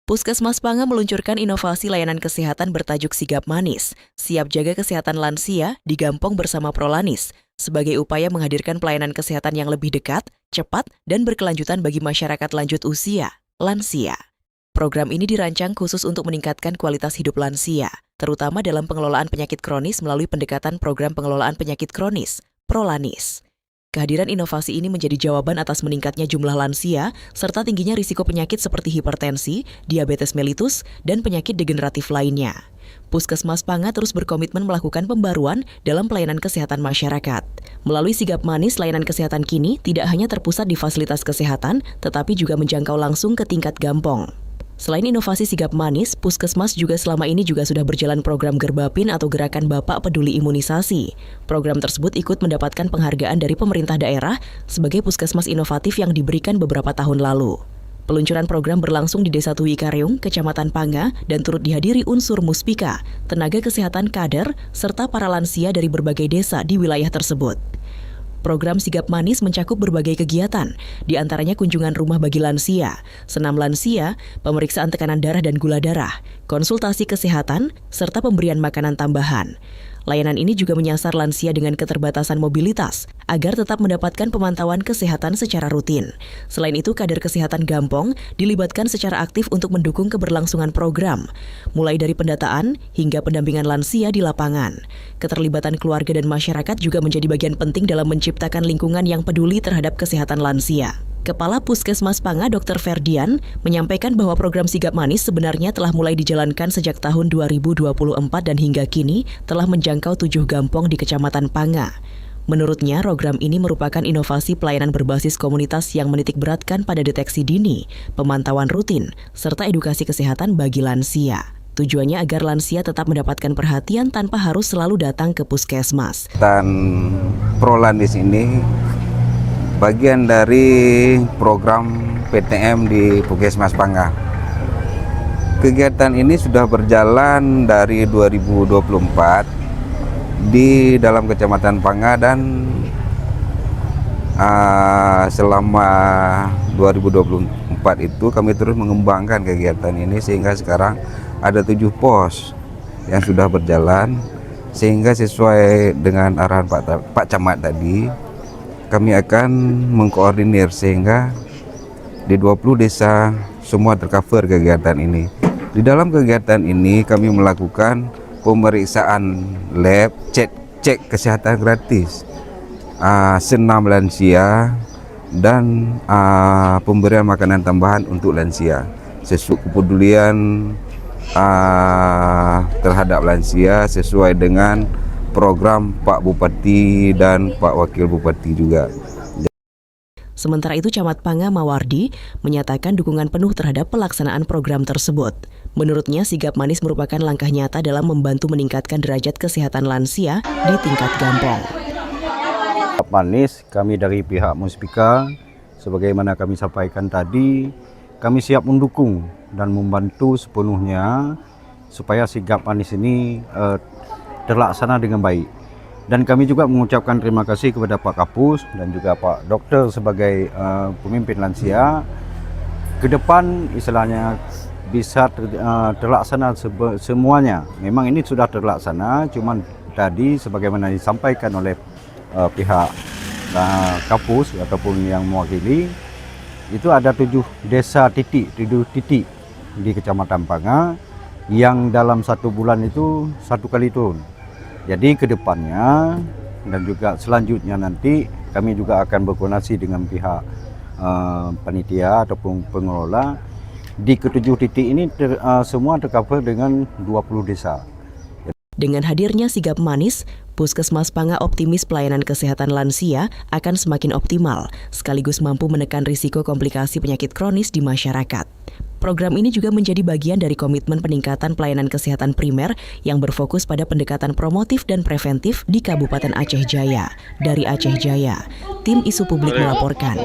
Puskesmas Panga meluncurkan inovasi layanan kesehatan bertajuk Sigap Manis, siap jaga kesehatan lansia di Gampong bersama Prolanis, sebagai upaya menghadirkan pelayanan kesehatan yang lebih dekat, cepat, dan berkelanjutan bagi masyarakat lanjut usia, lansia. Program ini dirancang khusus untuk meningkatkan kualitas hidup lansia, terutama dalam pengelolaan penyakit kronis melalui pendekatan program pengelolaan penyakit kronis, Prolanis. Kehadiran inovasi ini menjadi jawaban atas meningkatnya jumlah lansia serta tingginya risiko penyakit seperti hipertensi, diabetes mellitus, dan penyakit degeneratif lainnya. Puskesmas Panga terus berkomitmen melakukan pembaruan dalam pelayanan kesehatan masyarakat. Melalui Sigap Manis, layanan kesehatan kini tidak hanya terpusat di fasilitas kesehatan, tetapi juga menjangkau langsung ke tingkat Gampong. Selain inovasi Sigap Manis, Puskesmas juga selama ini sudah berjalan program Gerbapin atau Gerakan Bapak Peduli Imunisasi. Program tersebut ikut mendapatkan penghargaan dari pemerintah daerah sebagai puskesmas inovatif yang diberikan beberapa tahun lalu. Peluncuran program berlangsung di Desa Tui Kareung, Kecamatan Panga, dan turut dihadiri unsur muspika, tenaga kesehatan kader, serta para lansia dari berbagai desa di wilayah tersebut. Program Sigap Manis mencakup berbagai kegiatan, di antaranya kunjungan rumah bagi lansia, senam lansia, pemeriksaan tekanan darah dan gula darah, konsultasi kesehatan, serta pemberian makanan tambahan. Layanan ini juga menyasar lansia dengan keterbatasan mobilitas, agar tetap mendapatkan pemantauan kesehatan secara rutin. Selain itu, kader kesehatan Gampong dilibatkan secara aktif untuk mendukung keberlangsungan program, mulai dari pendataan hingga pendampingan lansia di lapangan. Keterlibatan keluarga dan masyarakat juga menjadi bagian penting dalam menciptakan lingkungan yang peduli terhadap kesehatan lansia. Kepala Puskesmas Panga, Dr. Ferdian, menyampaikan bahwa program Sigap Manis sebenarnya telah mulai dijalankan sejak tahun 2024 dan hingga kini telah menjangkau 7 gampong di Kecamatan Panga. Menurutnya, program ini merupakan inovasi pelayanan berbasis komunitas yang menitikberatkan pada deteksi dini, pemantauan rutin, serta edukasi kesehatan bagi lansia. Tujuannya agar lansia tetap mendapatkan perhatian tanpa harus selalu datang ke puskesmas. Dan Prolanis ini bagian dari program PTM di Puskesmas Panga. Kegiatan ini sudah berjalan dari 2024 di dalam Kecamatan Panga dan selama 2024 itu kami terus mengembangkan kegiatan ini sehingga sekarang ada 7 pos yang sudah berjalan, sehingga sesuai dengan arahan Pak Camat tadi, kami akan mengkoordinir sehingga di 20 desa semua tercover kegiatan ini. Di dalam kegiatan ini kami melakukan pemeriksaan lab, cek kesehatan gratis, senam lansia, dan pemberian makanan tambahan untuk lansia. Sesuai kepedulian terhadap lansia sesuai dengan program Pak Bupati dan Pak Wakil Bupati juga. Sementara itu, Camat Panga Mawardi menyatakan dukungan penuh terhadap pelaksanaan program tersebut. Menurutnya, Sigap Manis merupakan langkah nyata dalam membantu meningkatkan derajat kesehatan lansia di tingkat Gampong. Sigap Manis, kami dari pihak Muspika, sebagaimana kami sampaikan tadi, kami siap mendukung dan membantu sepenuhnya supaya Sigap Manis ini terlaksana dengan baik. Dan kami juga mengucapkan terima kasih kepada Pak Kapus dan juga Pak Dokter sebagai pemimpin lansia. Ke depan istilahnya bisa terlaksana semuanya. Memang ini sudah terlaksana, cuman tadi sebagaimana disampaikan oleh pihak Kapus ataupun yang mewakili, itu ada 7 desa titik di Kecamatan Panga yang dalam 1 bulan itu 1 kali turun. Jadi ke depannya dan juga selanjutnya nanti kami juga akan berkoordinasi dengan pihak panitia ataupun pengelola. Di ke-7 titik ini semua tercover dengan 20 desa. Dengan hadirnya Sigap Manis, Puskesmas Panga optimis pelayanan kesehatan lansia akan semakin optimal, sekaligus mampu menekan risiko komplikasi penyakit kronis di masyarakat. Program ini juga menjadi bagian dari komitmen peningkatan pelayanan kesehatan primer yang berfokus pada pendekatan promotif dan preventif di Kabupaten Aceh Jaya. Dari Aceh Jaya, tim Isu Publik melaporkan.